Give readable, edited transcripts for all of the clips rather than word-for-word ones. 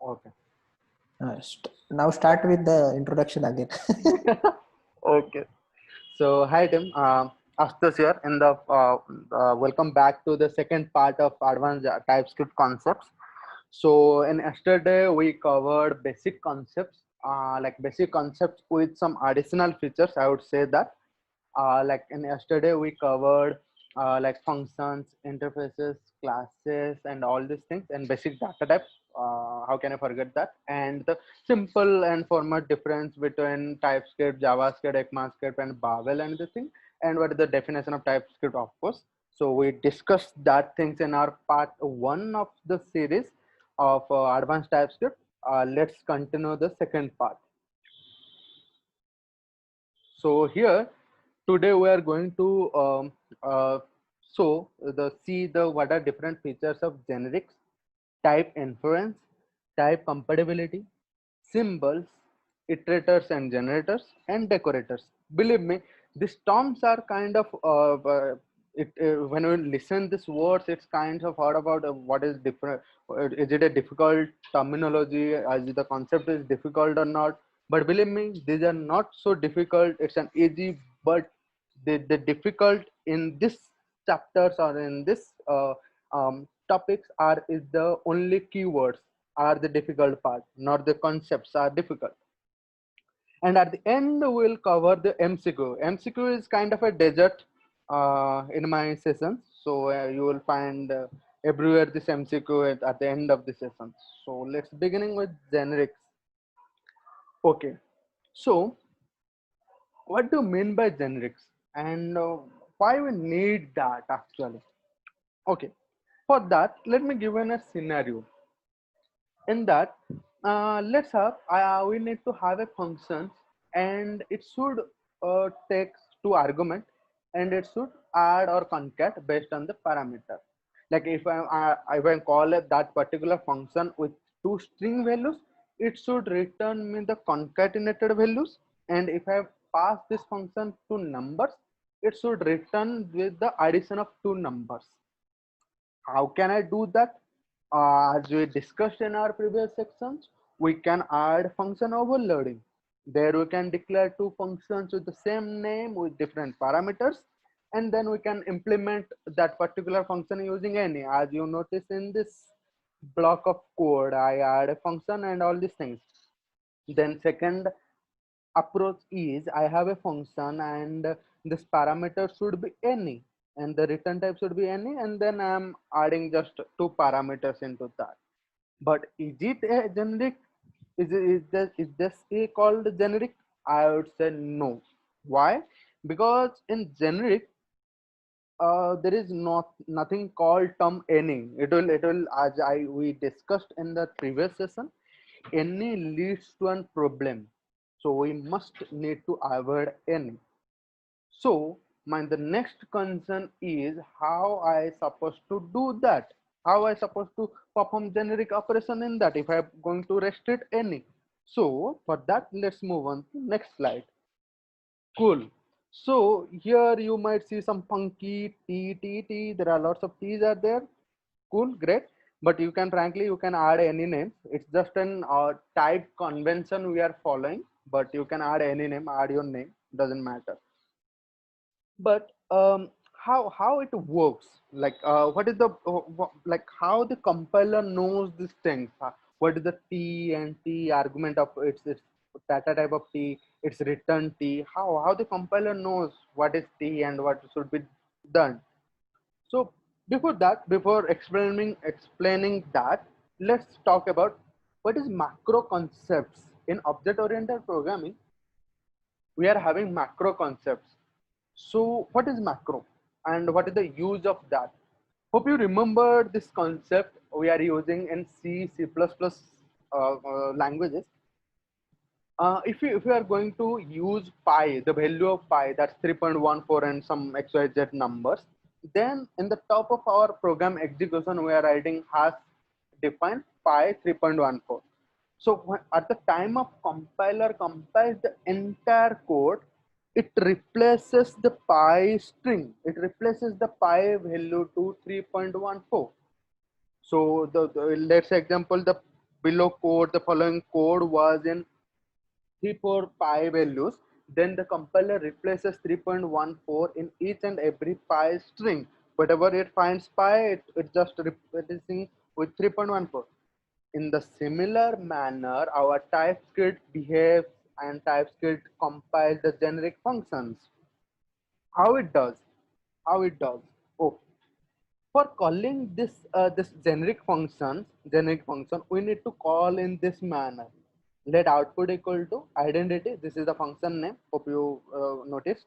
Okay. Now start with the introduction again. Okay. So hi Tim, Astos here. In the welcome back to the second part of advanced TypeScript concepts. So in yesterday we covered basic concepts, like basic concepts with some additional features. I would say that, like in yesterday we covered like functions, interfaces, classes, and all these things, and basic data types. How can I forget that? And the simple and format difference between TypeScript, JavaScript, ECMAScript, and Babel and this thing, and what is the definition of TypeScript, of course. So we discussed that things in our part one of the series of advanced TypeScript. Let's continue the second part. So here today we are going to so the see the what are different features of generics, type inference, type compatibility, symbols, iterators and generators, and decorators. Believe me, these terms are kind of when we listen these words, it's kind of hard about what is different. Is it a difficult terminology? Is the concept is difficult or not? But believe me, these are not so difficult. It's an easy, but the difficult in this chapters or in this topics are is the only keywords are the difficult part, not the concepts are difficult. And at the end, we'll cover the MCQ. MCQ is kind of a desert in my sessions. So you will find everywhere this MCQ at the end of the session. So let's beginning with generics. Okay. So what do you mean by generics, and why we need that actually? Okay. For that, let me give you a scenario. In that, let's have we need to have a function, and it should take two argument, and it should add or concat based on the parameter. Like if I call it that particular function with two string values, it should return me the concatenated values. And if I pass this function to numbers, it should return with the addition of two numbers. How can I do that? As we discussed in our previous sections, we can add function overloading. There we can declare two functions with the same name with different parameters, and then we can implement that particular function using any. As you notice in this block of code, I add a function and all these things. Then second approach is I have a function, and this parameter should be any, and the return type should be any, and then I'm adding just two parameters into that. But is it a generic? Is this a called generic? I would say no. Why? Because in generic, there is nothing called term any. It will as I we discussed in the previous session, any leads to a problem, so we must need to avoid any. So the next concern is how I supposed to do that, how I supposed to perform generic operation in that if I'm going to restrict any. So for that, let's move on to next slide. Cool. So here you might see some funky t. There are lots of t's are there. Cool, great. But you can frankly you can add any name. It's just an type convention we are following. But you can add any name, add your name, doesn't matter. But how it works? Like what is the like how the compiler knows these things? What is the t and t argument of its data type of t, its return t? How the compiler knows what is t and what should be done? So before that, before explaining that, let's talk about what is macro concepts. In object oriented programming, we are having macro concepts. So what is macro and what is the use of that? Hope you remember this concept we are using in C++ languages. If you are going to use pi, the value of pi, that's 3.14 and some XYZ numbers, then in the top of our program execution, we are writing hash define pi 3.14. So at the time of compiler compiles the entire code, it replaces the pi string. It replaces the pi value to 3.14. So let's example the below code, the following code was in 3, 4, 5 values, then the compiler replaces 3.14 in each and every pi string. Whatever it finds pi, it just replacing with 3.14. In the similar manner, our TypeScript behaves and TypeScript compiles the generic functions. How it does? How it does? Oh, for calling this generic function, we need to call in this manner. Let output equal to identity. This is the function name. Hope you noticed.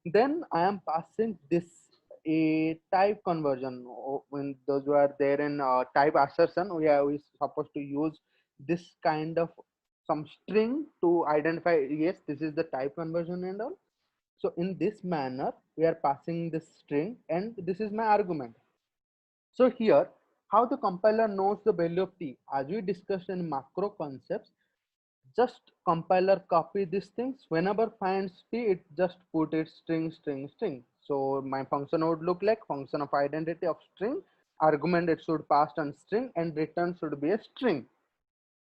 Then I am passing this a type conversion. When those who are there in type assertion, we supposed to use this kind of some string to identify, yes, this is the type conversion and all. So in this manner we are passing this string and this is my argument. So here, how the compiler knows the value of t, as we discussed in macro concepts, just compiler copy these things. Whenever finds t, it just put it string, string, string. So my function would look like function of identity of string, argument it should pass on string, and return should be a string.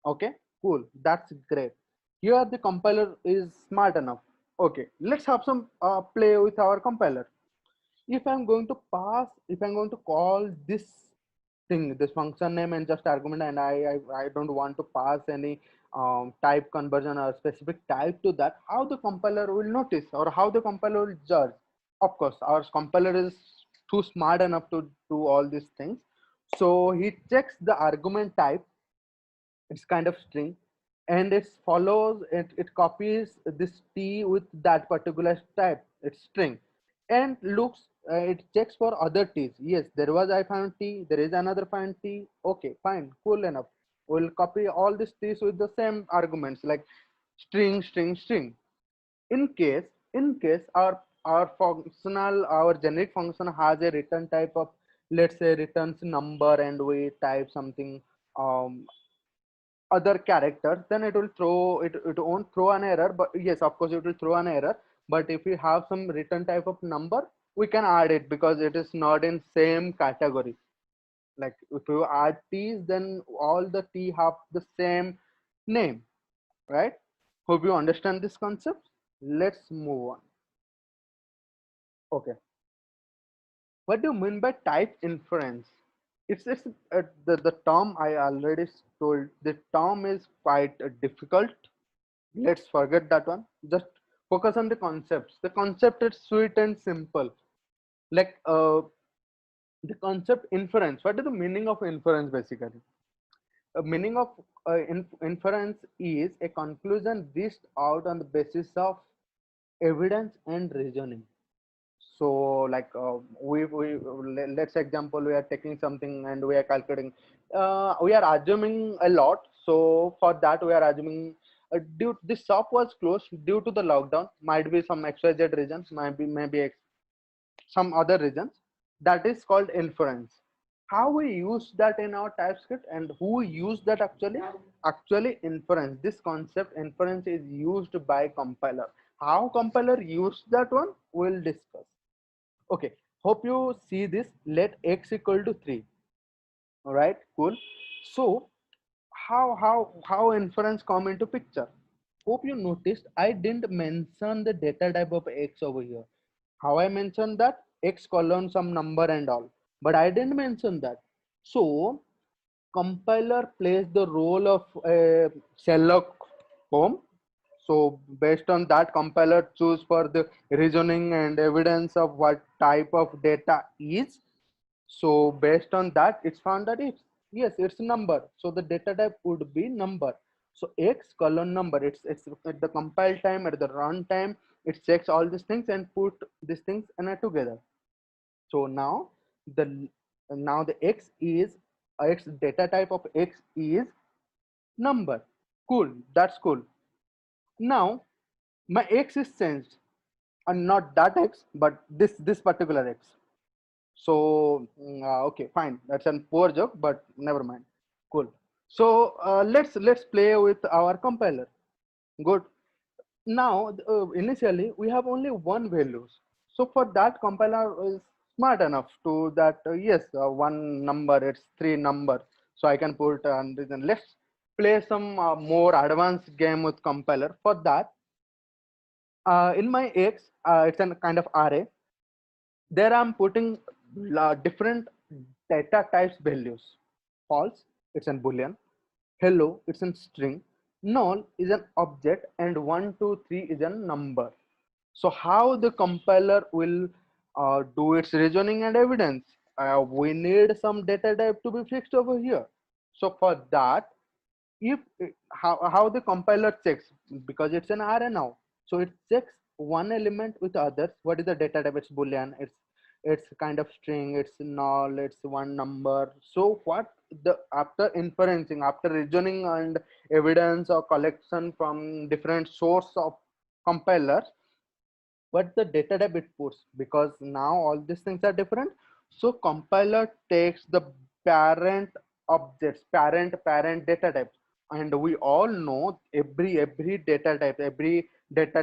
Okay, cool, that's great. Here the compiler is smart enough. Okay, let's have some play with our compiler. If I'm going to pass, if I'm going to call this thing, this function name and just argument, and I don't want to pass any type conversion or specific type to that, how the compiler will notice or how the compiler will judge? Of course, our compiler is too smart enough to do all these things. So he checks the argument type, it's kind of string, and it follows it copies this t with that particular type, it's string, and looks, it checks for other t's. Yes, there was, I found t, there is another find t. Okay, fine, cool enough. We'll copy all these t's with the same arguments like string, string, string. In case our generic function has a return type of, let's say, returns number, and we type something um, other characters, then it will throw it won't throw an error, but yes, of course it will throw an error. But if we have some return type of number, we can add it because it is not in same category. Like if you add t's, then all the t have the same name, right? Hope you understand this concept. Let's move on. Okay, what do you mean by type inference? It's the term I already told. The term is quite difficult. Let's forget that one. Just focus on the concepts. The concept is sweet and simple. Like the concept inference. What is the meaning of inference basically? A meaning of inference is a conclusion reached out on the basis of evidence and reasoning. So like let's example, we are taking something and we are calculating, we are assuming a lot. So for that we are assuming due this shop was closed due to the lockdown, might be some xyz reasons, might be maybe some other reasons. That is called inference. How we use that in our TypeScript and who use that actually? Actually inference, this concept inference is used by compiler. How compiler use that one, we'll discuss. Okay, hope you see this. Let x equal to 3. All right, cool. So how inference come into picture? Hope you noticed I didn't mention the data type of x over here. How I mentioned that? X colon some number and all, but I didn't mention that. So compiler plays the role of a Sherlock Holmes. So based on that, compiler choose for the reasoning and evidence of what type of data is. So based on that, it's found that it's, yes, it's number. So the data type would be number. So x colon number. It's at the compile time, at the run time, it checks all these things and put these things in a together. So the now the x data type of x is number. Cool, that's cool. Now my x is changed, and not that x, but this particular x. So okay, fine, that's a poor joke, but never mind. Cool. So let's play with our compiler. Good. Now initially we have only one values. So for that, compiler is smart enough to that yes, one number, it's 3 number, so I can put reason. play some more advanced game with compiler. For that, in my X, it's a kind of array. There I'm putting different data types values. False, it's a boolean. Hello, it's a string. Null is an object, and 1, 2, 3 is a number. So how the compiler will do its reasoning and evidence? We need some data type to be fixed over here. So for that, if how the compiler checks, because it's an array now, so it checks one element with others. What is the data type? It's boolean, it's kind of string, it's null, it's one number. So what the after inferencing, after reasoning and evidence or collection from different source of compilers, what the data type it puts, because now all these things are different. So compiler takes the parent objects, parent data types, and we all know every data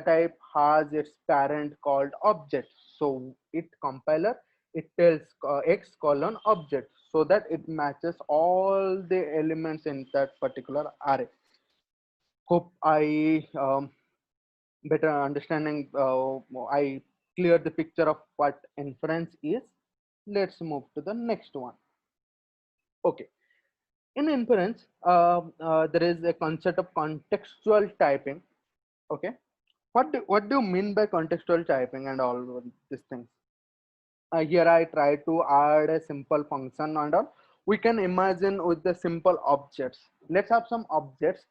type has its parent called object. So it compiler, it tells x colon object, so that it matches all the elements in that particular array. Hope I better understanding, I clear the picture of what inference is. Let's move to the next one. Okay, in inference, there is a concept of contextual typing. Okay, what do you mean by contextual typing and all these things? Here I try to add a simple function and all. We can imagine with the simple objects. Let's have some objects.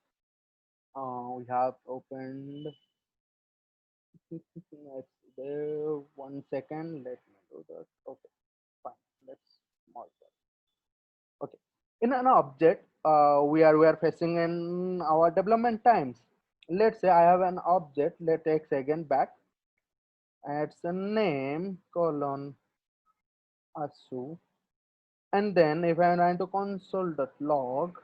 We have opened. It's there. 1 second. Let me do that. Okay, fine. Let's small that. Okay. In an object, we are facing in our development times. Let's say I have an object. Let's take again back. It's a name colon asu, and then if I'm trying to console.log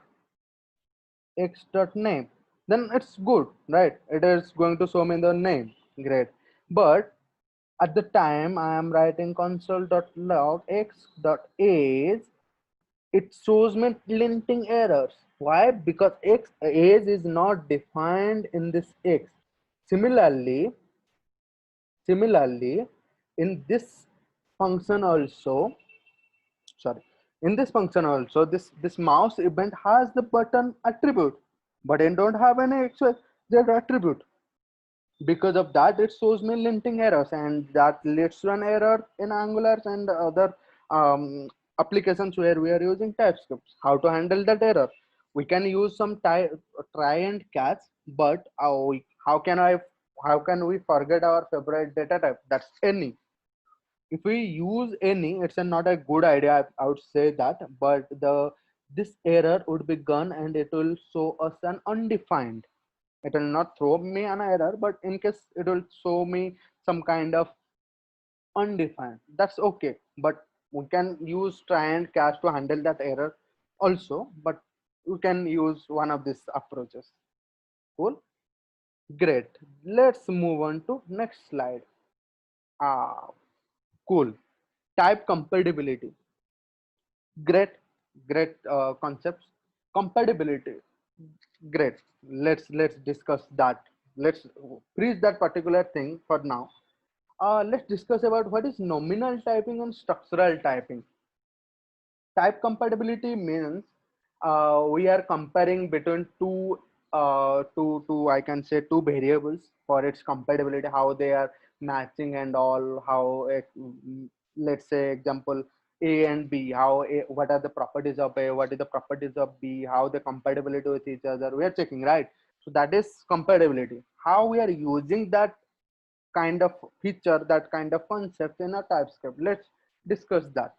x.name, then it's good, right? It is going to show me the name. Great. But at the time I am writing console.log x.age, it shows me linting errors. Why? Because x age is not defined in this x. Similarly, in this function also, sorry, in this function also, this mouse event has the button attribute, but it don't have any actual that attribute. Because of that, it shows me linting errors, and that leads to an error in Angular and other applications where we are using TypeScript. How to handle that error? We can use some try and catch, but how can we forget our favorite data type? That's any. If we use any, it's not a good idea, I would say that. But this error would be gone, and it will show us an undefined. It will not throw me an error, but in case it will show me some kind of undefined. That's okay, but we can use try and catch to handle that error also. But we can use one of these approaches. Cool, great. Let's move on to next slide. Ah, cool. Type compatibility. Great concepts. Compatibility, great. Let's discuss that. Let's freeze that particular thing for now. Let's discuss about what is nominal typing and structural typing. Type compatibility means we are comparing between two, I can say, two variables for its compatibility, how they are matching and all. How let's say example A and B, what are the properties of A, what is the properties of B, how the compatibility with each other we are checking, right? So that is compatibility. How we are using that kind of feature, that kind of concept in a TypeScript. Let's discuss that.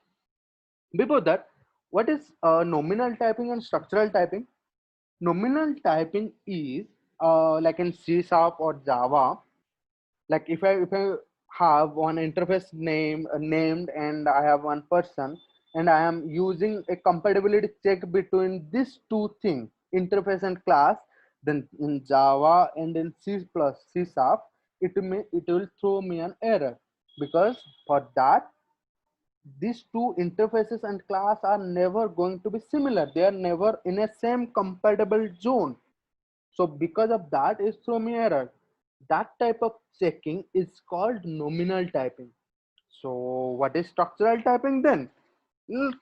Before that, what is nominal typing and structural typing? Nominal typing is like in C# or Java. Like if I have one interface named, and I have one person, and I am using a compatibility check between these two things, interface and class, then in Java and in C++, C#, it will throw me an error, because for that these two interfaces and class are never going to be similar. They are never in a same compatible zone. So because of that, it throw me error. That type of checking is called nominal typing. So what is structural typing then?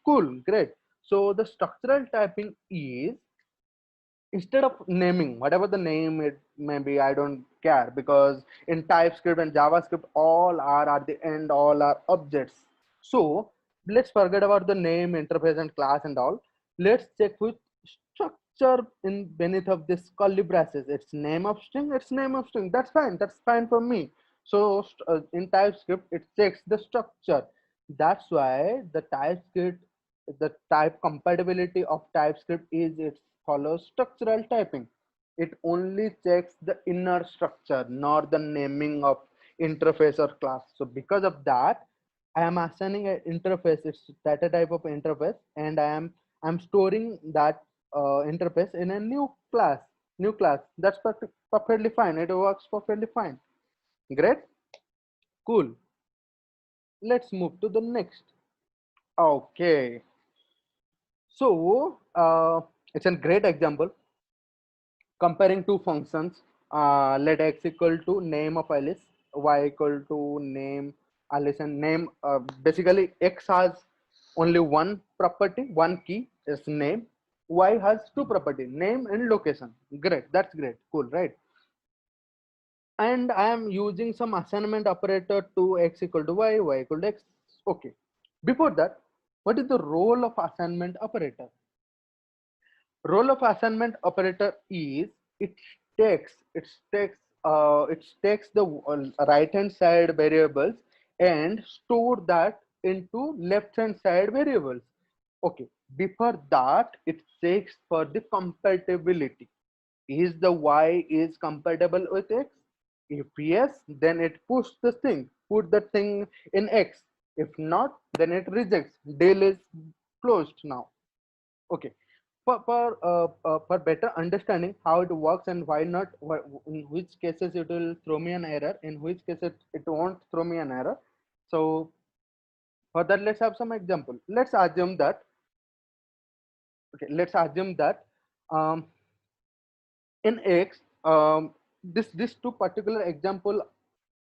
Cool, great. So the structural typing is, instead of naming whatever the name it may be, I don't care, because in TypeScript and JavaScript all are at the end, all are objects. So let's forget about the name, interface and class and all. Let's check with structure in beneath of this curly braces. It's name of string, it's name of string. That's fine for me. So in TypeScript it checks the structure. That's why the type compatibility of TypeScript is it follows structural typing. It only checks the inner structure, not the naming of interface or class. So because of that, I am assigning an interface. It's data type of interface, and I'm storing that interface in a new class. New class. That's perfectly fine. It works perfectly fine. Great. Cool. Let's move to the next. Okay. So it's a great example comparing two functions. Let x equal to name of Alice, y equal to name Alice, and name. Basically, x has only one property, one key is name. Y has two property, name and location. Great, that's great, cool, right? And I am using some assignment operator to x equal to y equal to x. Okay. Before that, what is the role of assignment operator? Role of assignment operator is it takes the right hand side variables and store that into left hand side variables. Okay, before that it checks for the compatibility. Is the y is compatible with x? If yes, then it put the thing in x. If not, then it rejects. Deal is closed now. Okay, for better understanding how it works and why not, in which cases it will throw me an error, in which cases it won't throw me an error. So for that, let's have some example. Let's assume that um, in x, this two particular example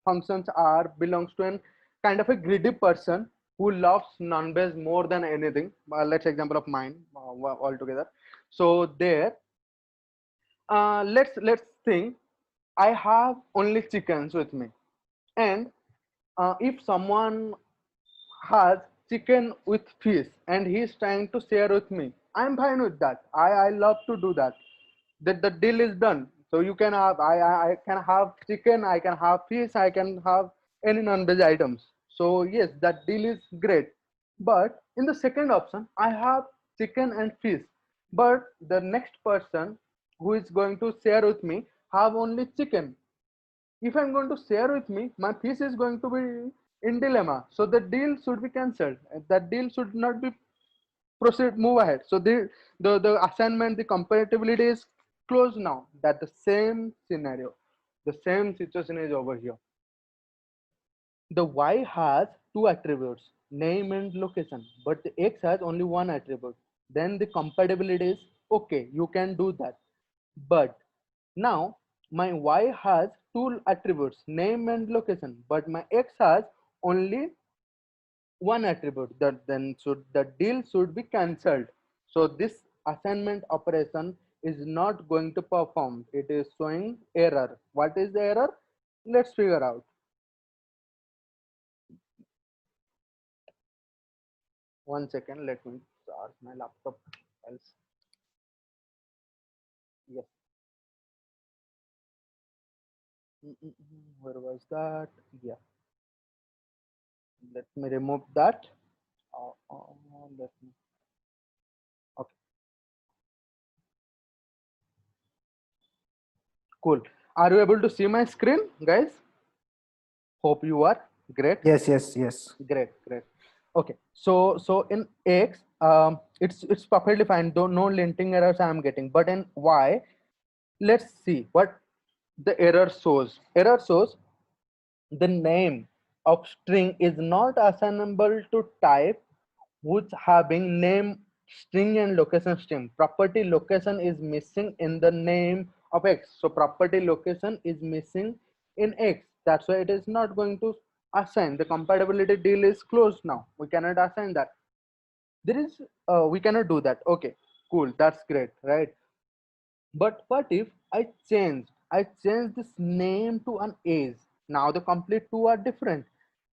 functions are belongs to an kind of a greedy person who loves non-veg more than anything. Let's example of mine altogether. So there, let's think I have only chickens with me, and if someone has chicken with fish and he's trying to share with me, I'm fine with that. I love to do that. That the deal is done. So you can have I can have chicken, I can have fish, I can have any non-veg items. So yes, that deal is great. But in the second option, I have chicken and fish, but the next person who is going to share with me have only chicken. If I'm going to share with me, my fish is going to be in dilemma. So the deal should be cancelled. That deal should not be proceed, move ahead. So the assignment, the compatibility is closed now. That the same scenario, the same situation is over here. The y has two attributes, name and location, but the x has only one attribute. Then the compatibility is okay, you can do that. But now my y has two attributes, name and location, but my x has only one attribute. That then should the deal should be cancelled. So this assignment operation is not going to perform. It is showing error. What is the error? Let's figure out. One second, let me charge my laptop. Else, yes. Where was that? Yeah. Let me remove that. Let me. Okay. Cool. Are you able to see my screen, guys? Hope you are. Great. Yes. Great. Okay. So in X, it's perfectly fine. Though no linting errors I am getting, but in Y, let's see what the error shows. Error shows the name. of string is not assignable to type which having name string and location string. Property location is missing in the name of X. So property location is missing in X. That's why it is not going to assign. The compatibility deal is closed now. We cannot assign that. There is, we cannot do that. Okay, cool. That's great, right? But what if I change this name to an age? Now the complete two are different.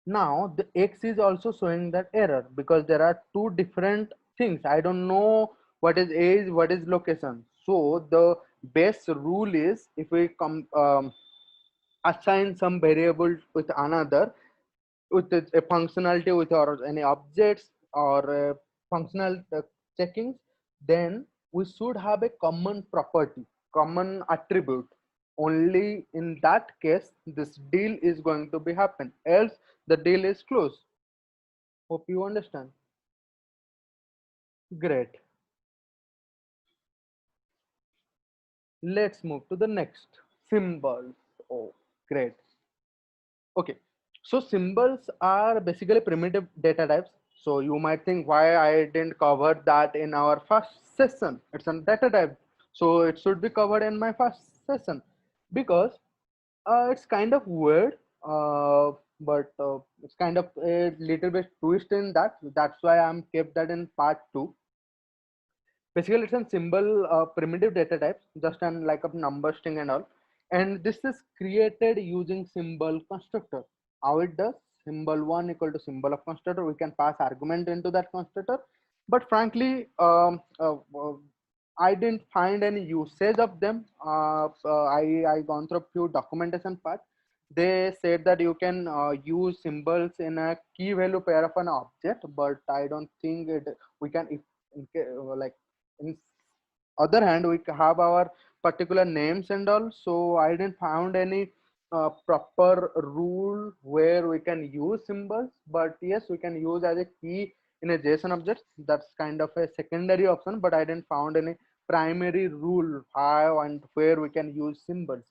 Now the X is also showing that error because there are two different things. I don't know what is age, what is location. So the best rule is if we come assign some variable with another, with a functionality with or any objects or functional checkings, then we should have a common property, common attribute. Only in that case this deal is going to be happen, else the deal is closed. Hope you understand. Great. Let's move to the next, symbols. Oh, great. Okay, so symbols are basically primitive data types. So you might think why I didn't cover that in our first session. It's a data type, so it should be covered in my first session because it's kind of weird, but it's kind of a little bit twist in that. That's why I'm kept that in part two. Basically, it's a symbol primitive data types, just an like a number string and all. And this is created using symbol constructor. How it does? Symbol one equal to symbol of constructor. We can pass argument into that constructor. But frankly, I didn't find any usage of them. I gone through a few documentation parts. They said that you can use symbols in a key value pair of an object, but I don't think it. We can if like in other hand we have our particular names and all, so I didn't found any proper rule where we can use symbols, but yes, we can use as a key in a JSON object. That's kind of a secondary option, but I didn't found any primary rule how and where we can use symbols.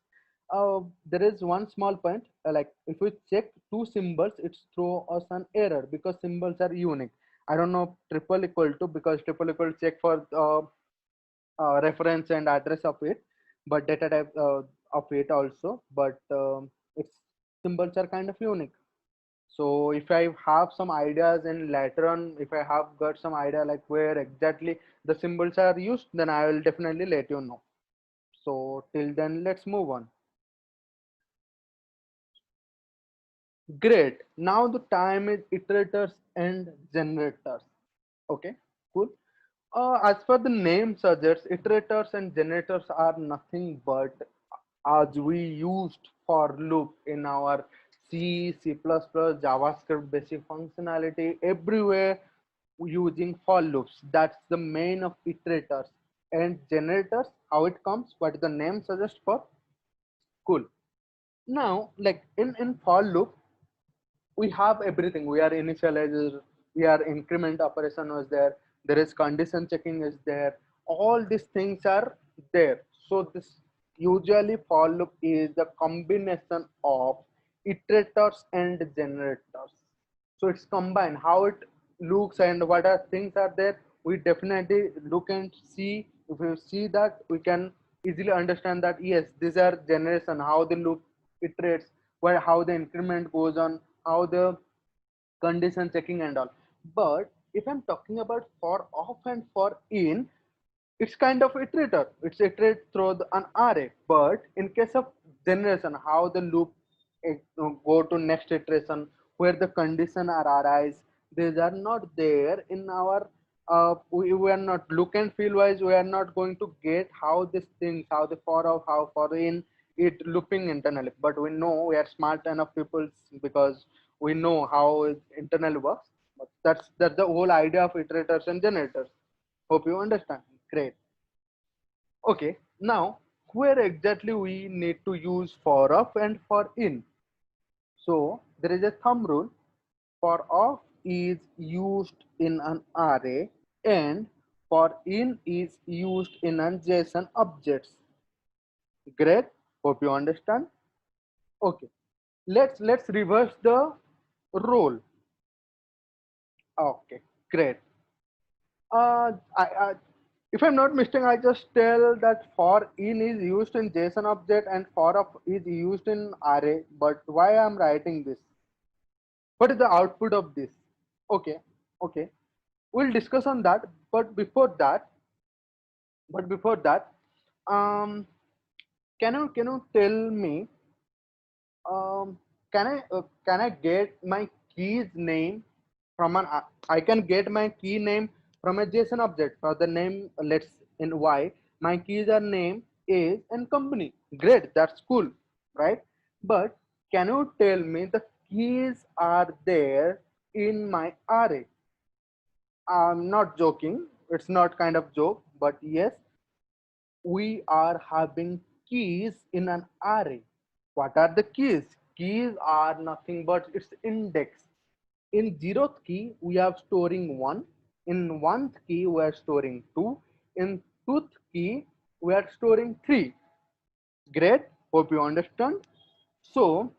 There is one small point, like if we check two symbols it's throw us an error because symbols are unique. I don't know triple equal to, because triple equal to check for reference and address of it, but data type of it also, but its symbols are kind of unique. So if I have some ideas and later on if I have got some idea like where exactly the symbols are used, then I will definitely let you know. So till then let's move on. Great. Now the time is iterators and generators. Okay, cool. As per the name suggests, iterators and generators are nothing but as we used for loop in our C, C++, JavaScript basic functionality, everywhere using for loops. That's the main of iterators. And generators, how it comes, what the name suggests for? Cool. Now, like in for loop, we have everything. We are initializer, we are increment operation was there is condition checking is there, all these things are there. So this usually for loop is the combination of iterators and generators. So it's combined how it looks and what are things are there. We definitely look and see. If you see that, we can easily understand that yes, these are generation, how the loop iterates, where how the increment goes on, how the condition checking and all. But if I'm talking about for off and for in, it's kind of iterator. It's iterate through an array. But in case of generation, how the loop go to next iteration, where the condition are arise, these are not there in our. We are not look and feel wise. We are not going to get how these things, how the for off, how for in, it looping internally. But we know we are smart enough people because we know how it internally works. But that's the whole idea of iterators and generators. Hope you understand. Great. Okay, now where exactly we need to use for off and for in. So there is a thumb rule. For off is used in an array and for in is used in an JSON objects. Great. Hope you understand. Okay. Let's reverse the role. Okay, great. I, if I'm not mistaken, I just tell that for in is used in JSON object and for of is used in array. But why I'm writing this? What is the output of this? Okay, okay. We'll discuss on that. But before that, but before that, um, can you tell me, um, can I get my key's name from an I can get my key name from a JSON object for the name. Let's in Y my keys are name, age and company. Great, that's cool, right? But can you tell me the keys are there in my array? I'm not joking, it's not kind of joke, but yes, we are having keys in an array. What are the keys? Keys are nothing but its index. In zeroth key, we are storing 1. In 1th key, we are storing 2. In 2th key, we are storing 3. Great. Hope you understand. So,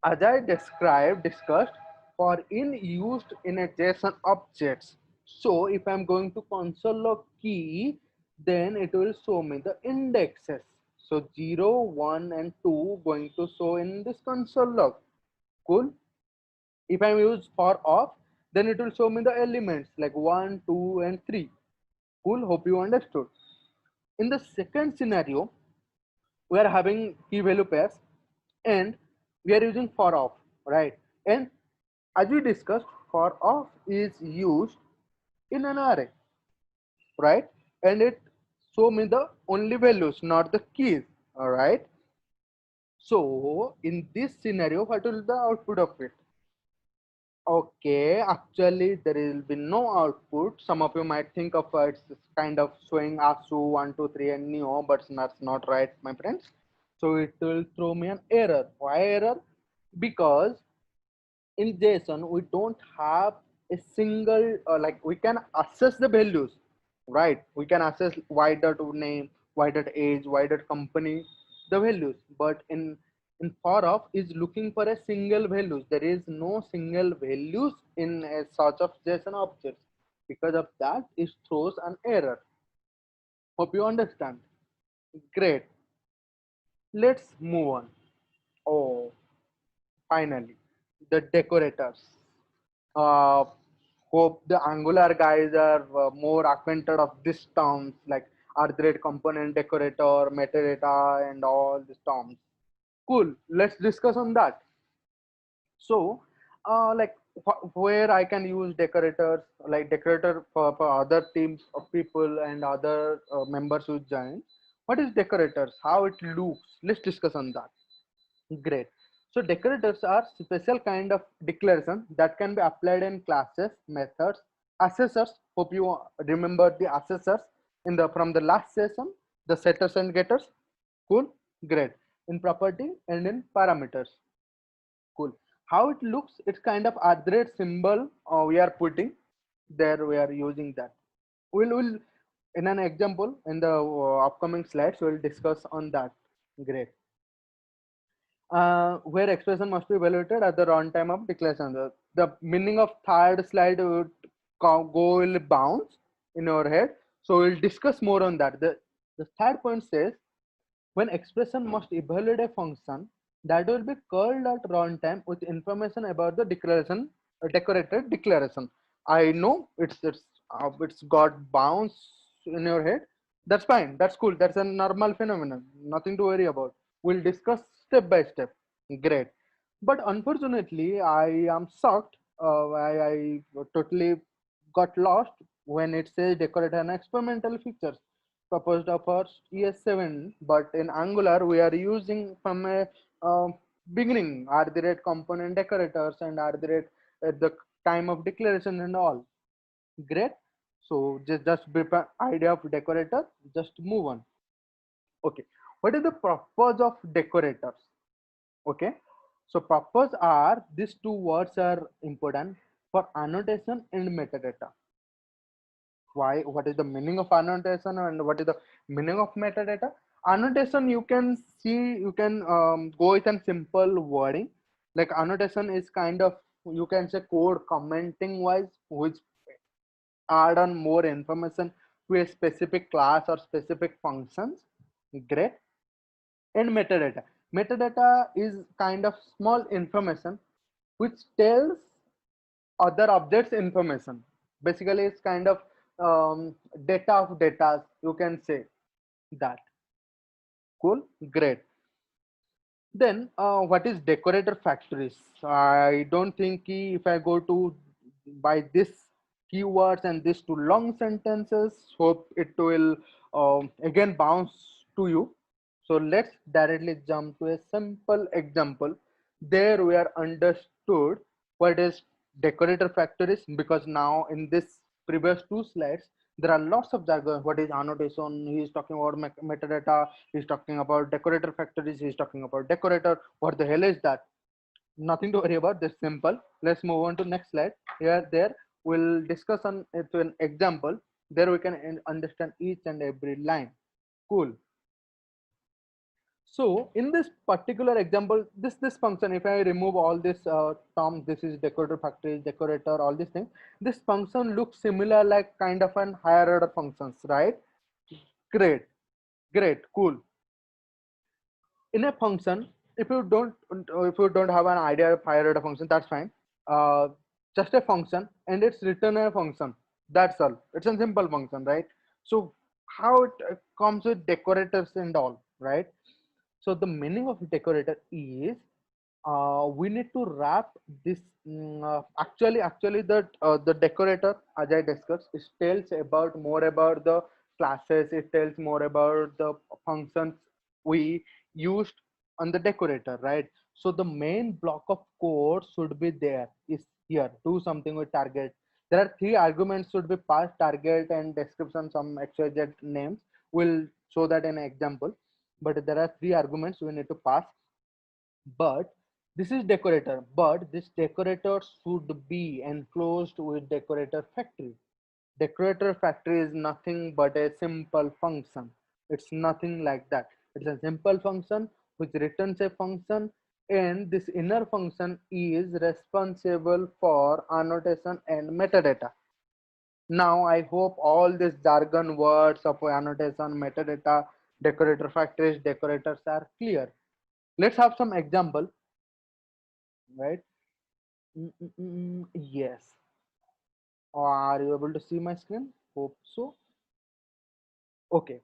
as I discussed, for in used in a JSON objects. So if I'm going to console log key, then it will show me the indexes. So 0, 1 and 2 going to show in this console log. Cool. If I use for off, then it will show me the elements like 1, 2 and 3. Cool. Hope you understood. In the second scenario, we are having key value pairs and we are using for off, right? And as we discussed, for off is used in an array, right? And it show me the only values, not the keys, all right? So in this scenario, what will the output of it? Okay, actually there will be no output. Some of you might think of it's kind of showing ASU 1, 2, 3 and Neo, but that's not right, my friends. So it will throw me an error. Why error? Because in JSON we don't have a single like we can access the values, right? We can access y dot name, y dot age, y dot company, the values. But in for of is looking for a single values. There is no single values in a sort of JSON objects. Because of that, it throws an error. Hope you understand. Great. Let's move on. Oh, finally, the decorators. uh, Hope the Angular guys are more acquainted of these terms like arthread component decorator, metadata, and all these terms. Cool. Let's discuss on that. So, like where I can use decorators, like decorator for other teams of people and other members who join. What is decorators? How it looks? Let's discuss on that. Great. So decorators are special kind of declaration that can be applied in classes, methods, assessors. Hope you remember the assessors in the from the last session, the setters and getters. Cool. Great. In property and in parameters. Cool. How it looks, it's kind of arthread symbol we are putting there. We are using that. We'll in an example in the upcoming slides. We'll discuss on that. Great. Where expression must be evaluated at the runtime of declaration. The meaning of third slide would go will bounce in your head. So we'll discuss more on that. The third point says when expression must evaluate a function that will be called at runtime with information about the declaration, decorated declaration. I know it's got bounce in your head. That's fine. That's cool. That's a normal phenomenon. Nothing to worry about. We'll discuss step by step. Great. But unfortunately, I am shocked. I totally got lost when it says decorate an experimental features proposed of our ES7, but in Angular we are using from a beginning are the rate component decorators and are the rate at the time of declaration and all. Great. So just brief idea of decorator. Just move on. Okay. What is the purpose of decorators? Okay. So purpose are these two words are important for annotation and metadata. Why? What is the meaning of annotation and what is the meaning of metadata? Annotation, you can see, you can go with a simple wording. Like annotation is kind of you can say code commenting wise, which add on more information to a specific class or specific functions. Great. And metadata. Metadata is kind of small information which tells other objects information. Basically, it's kind of data of data. You can say that. Cool. Great. Then, what is decorator factories? I don't think if I go to by this keywords and this two long sentences, hope it will again bounce to you. So let's directly jump to a simple example. There we are understood what is decorator factories, because now in this previous two slides there are lots of jargon. What is annotation? He is talking about metadata. He's talking about decorator factories. He's talking about decorator. What the hell is that? Nothing to worry about. This simple. Let's move on to next slide. Here, there we'll discuss on it to an example. There we can understand each and every line. Cool. So in this particular example, this function, if I remove all this terms, this is decorator factory, decorator, all these things, this function looks similar like kind of an higher order functions, right? Great, great, cool. In a function, if you don't have an idea of higher order function, that's fine. Uh, just a function and it's written a function. That's all. It's a simple function, right? So how it comes with decorators and all, right? So the meaning of decorator is we need to wrap this. Actually, the decorator, as I discussed, it tells about more about the classes. It tells more about the functions we used on the decorator, right? So the main block of code should be there. Is here. Do something with target. There are three arguments should be passed: target and description. Some XYZ names. We'll show that in an example. But there are three arguments we need to pass. But this is decorator, but this decorator should be enclosed with decorator factory. Decorator factory is nothing but a simple function. It's nothing like that. It's a simple function which returns a function, and this inner function is responsible for annotation and metadata. Now I hope all these jargon words of annotation, metadata, decorator factories, decorators are clear. Let's have some example, right? Yes. Are you able to see my screen? Hope so. Okay.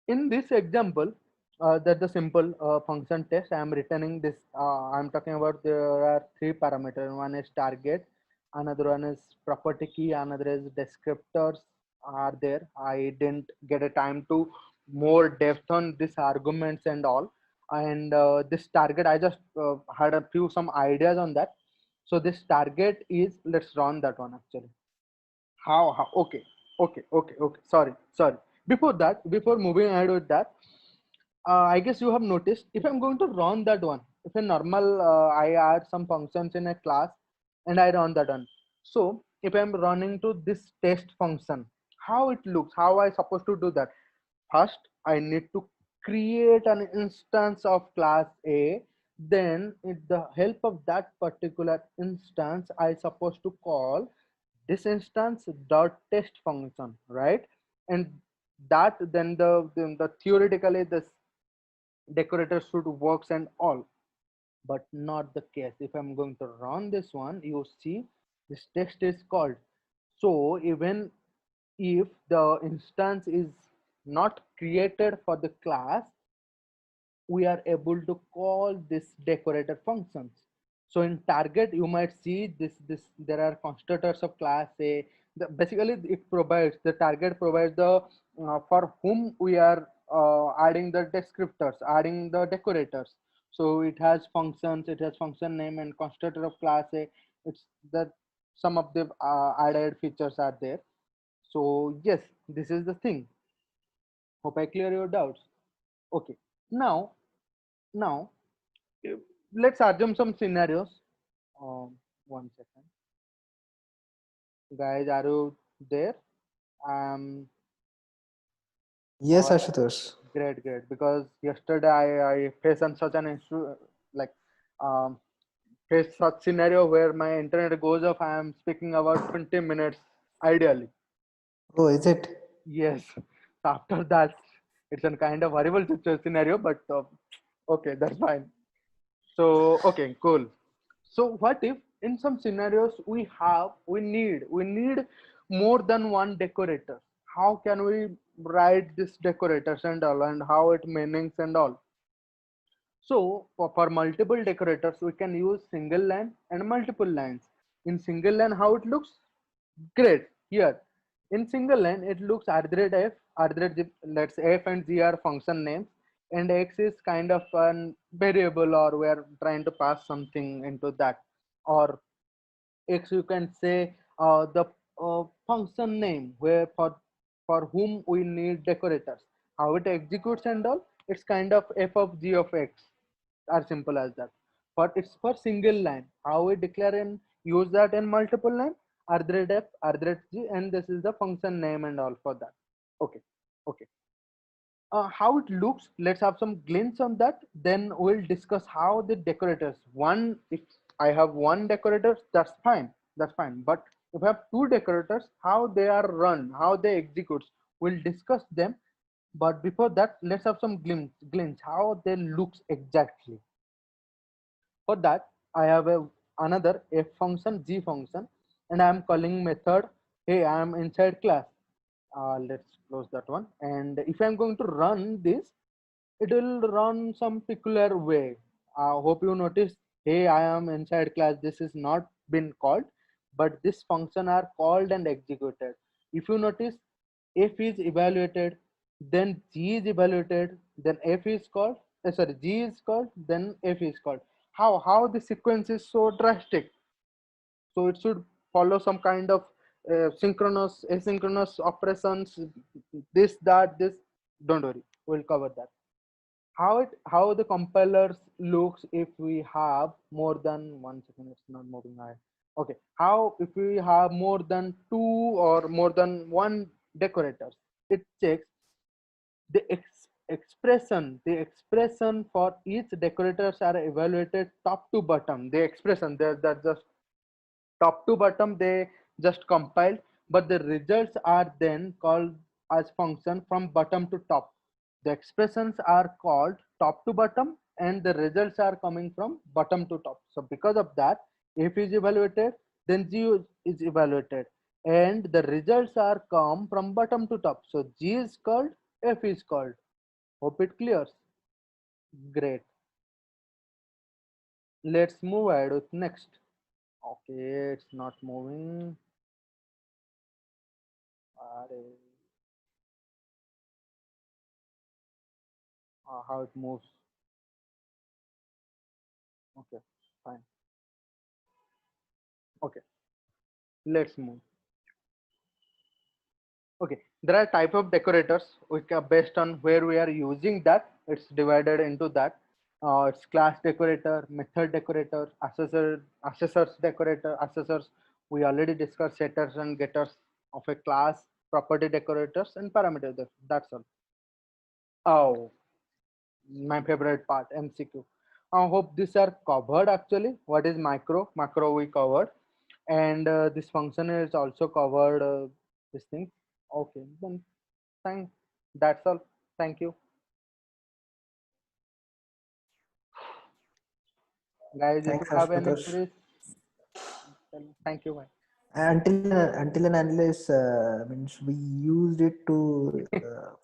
In this example, that the simple function test, I am returning this. I'm talking about there are three parameters. One is target, another one is property key, another is descriptors are there. I didn't get a time to more depth on this arguments and all. And this target, I just had a few some ideas on that. So this target is, let's run that one actually. How okay, sorry. Before that, before moving ahead with that, I guess you have noticed if I'm going to run that one, if a normal I add some functions in a class and I run that one. So if I'm running to this test function, how it looks, how I supposed to do that? First, I need to create an instance of class A. Then, with the help of that particular instance, I supposed to call this instance dot test function, right? And that then the theoretically this decorator should works and all, but not the case. If I'm going to run this one, you see this text is called. So even if the instance is not created for the class, we are able to call this decorator functions. So in target, you might see this there are constructors of class A. Basically, it provides the target provides the for whom we are adding the descriptors, adding the decorators. So it has functions, it has function name and constructor of class A. It's that some of the added features are there. So yes, this is the thing. Hope I clear your doubts. Okay. Now uh, let's assume some scenarios. One second, guys. Are you there? Um. Yes, Or Ashutosh. great. Because yesterday I faced on such an issue like um face such scenario where my internet goes off. I am speaking about 20 minutes ideally. Oh, is it? Yes. After that, it's a kind of horrible scenario, but okay, that's fine. So okay, cool. So what if in some scenarios we need more than one decorator? How can we write this decorators and all, and how it meanings and all? So for multiple decorators, we can use single line and multiple lines. In single line, how it looks? Great. Here, in single line, it looks arithmetic f, arithmetic, let's say f and g are function names, and x is kind of an variable, or we are trying to pass something into that. Or x, you can say the function name where for whom we need decorators. How it executes and all, it's kind of f of g of x, are simple as that. But it's for single line. How we declare and use that in multiple line? Arithmetic f, arithmetic g, and this is the function name and all for that. Okay, okay. How it looks, let's have some glimpse on that. Then we'll discuss how the decorators. One, if I have one decorator, that's fine. That's fine. But if I have two decorators, how they are run, how they execute, we'll discuss them. But before that, let's have some glimpse how they looks exactly. For that, I have another f function, g function, and I am calling method. Hey, I am inside class. Let's close that one. And if I'm going to run this, it will run some peculiar way. I hope you notice. Hey, I am inside class. This is not been called, but this function are called and executed. If you notice, f is evaluated, then g is evaluated, then f is called. Sorry, g is called, then f is called. How the sequence is so drastic? So it should follow some kind of synchronous, asynchronous operations. This, that, this. Don't worry, we'll cover that. How the compilers looks if we have more than 1 second, it's not moving high. Okay, how if we have more than two or more than one decorators, it checks the expression for each decorators are evaluated top to bottom. The expression there, that just top to bottom they just compiled, but the results are then called as function from bottom to top. The expressions are called top to bottom, and the results are coming from bottom to top. So because of that, if is evaluated, then g is evaluated, and the results are come from bottom to top. So g is called, f is called. Hope it clears. Great. Let's move ahead with next. Okay, it's not moving. How it moves. Okay, fine. Okay, let's move. Okay, there are type of decorators. Based on where we are using that, it's divided into that. It's class decorator, method decorator, assessors decorator, assessors. We already discussed setters and getters of a class, property decorators, and parameter. That's all. Oh, my favorite part, MCQ. I hope these are covered actually. What is macro? Macro we covered, and this function is also covered. This thing. Okay, then thank. That's all. Thank you, guys. If you Thanks, have any Ashutosh. queries, thank you. Bye. Until and unless means we used it to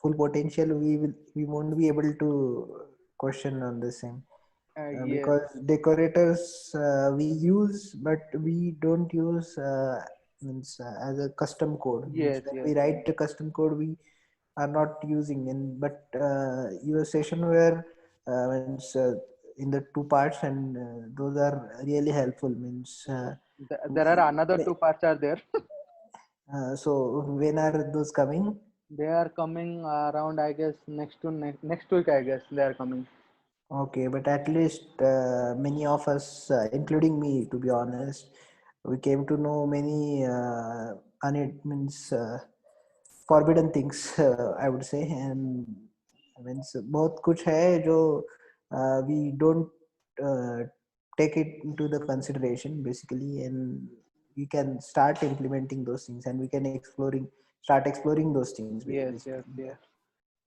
full potential, we won't be able to question on the same. Yes, Because decorators we use, but we don't use means as a custom code. Means yes, when yes, we write the custom code, we are not using. And but your session where means in the two parts, and those are really helpful. Means there are we another two parts are there. so when are those coming? They are coming around, I guess, next week. I guess they are coming. Okay, but at least many of us, including me, to be honest, we came to know many means forbidden things, I would say, and means both कुछ है जो we don't uh, take it into the consideration basically, and we can start implementing those things, and we can start exploring those things Yes, basically. yes, Yeah. yes,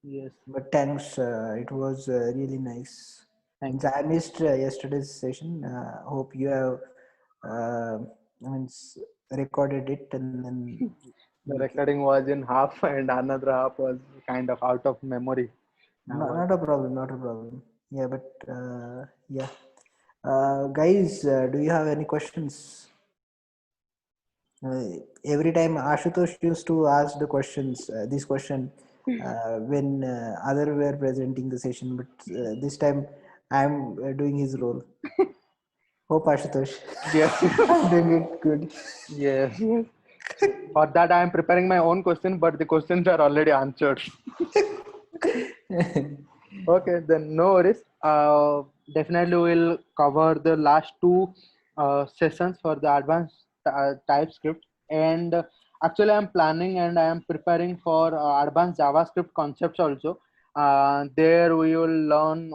yes. But thanks, it was really nice. Thank Means you. I missed yesterday's session. Hope you have uh, means recorded it, and then The we can. recording was in half, and another half was kind of out of memory. I Not, was not a problem, not a problem. Yeah, but yeah. Guys, do you have any questions? Every time Ashutosh used to ask this question when other were presenting the session, but this time I'm doing his role. Hope Ashutosh, yes, I'm doing it good. yes, yes. For that, I am preparing my own question, but the questions are already answered. Okay, then no worries. Definitely we'll cover the last two sessions for the advanced TypeScript. And actually, I'm planning and I am preparing for advanced JavaScript concepts also. There we will learn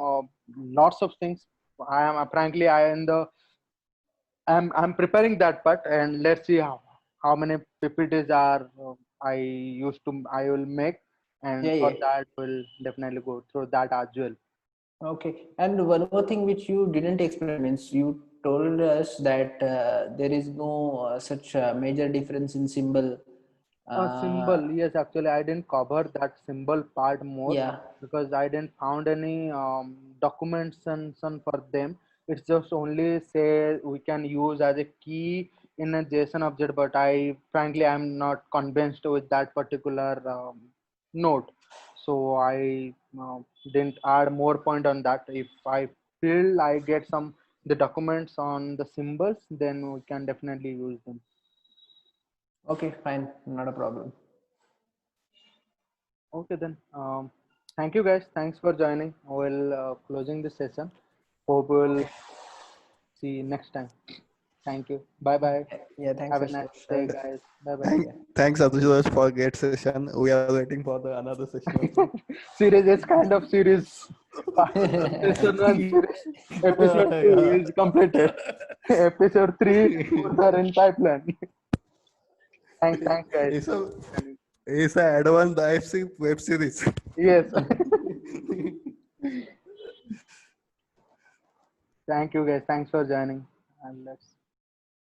lots of things. I am frankly I am the I'm preparing that part, and let's see how many PPTs are I will make, and Yeah, for yeah. that we'll definitely go through that as well. Okay. And one more thing which you didn't explain means you told us that there is no such major difference in symbol. Uh, Symbol, yes, actually, I didn't cover that symbol part more yeah. because I didn't found any documentation for them. It's just only say we can use as a key in a JSON object, but I frankly I'm not convinced with that particular note, so I didn't add more point on that. If I feel I get some the documents on the symbols, then we can definitely use them. Okay, fine. Not a problem. Okay then. Thank you guys. Thanks for joining. We'll closing this session. Hope we'll Okay. see you next time. Thank you. Bye bye. Yeah, thanks, Have a nice Ashutosh. day, And guys. Bye bye. yeah. Thanks, Atush, for great session. We are waiting for the another session also. Series is kind of series. Session one series. Episode two Yeah. is completed. Episode three both are in pipeline. Thanks, guys. It's a it's a advanced web series. Yes. Thank you, guys. Thanks for joining. And let's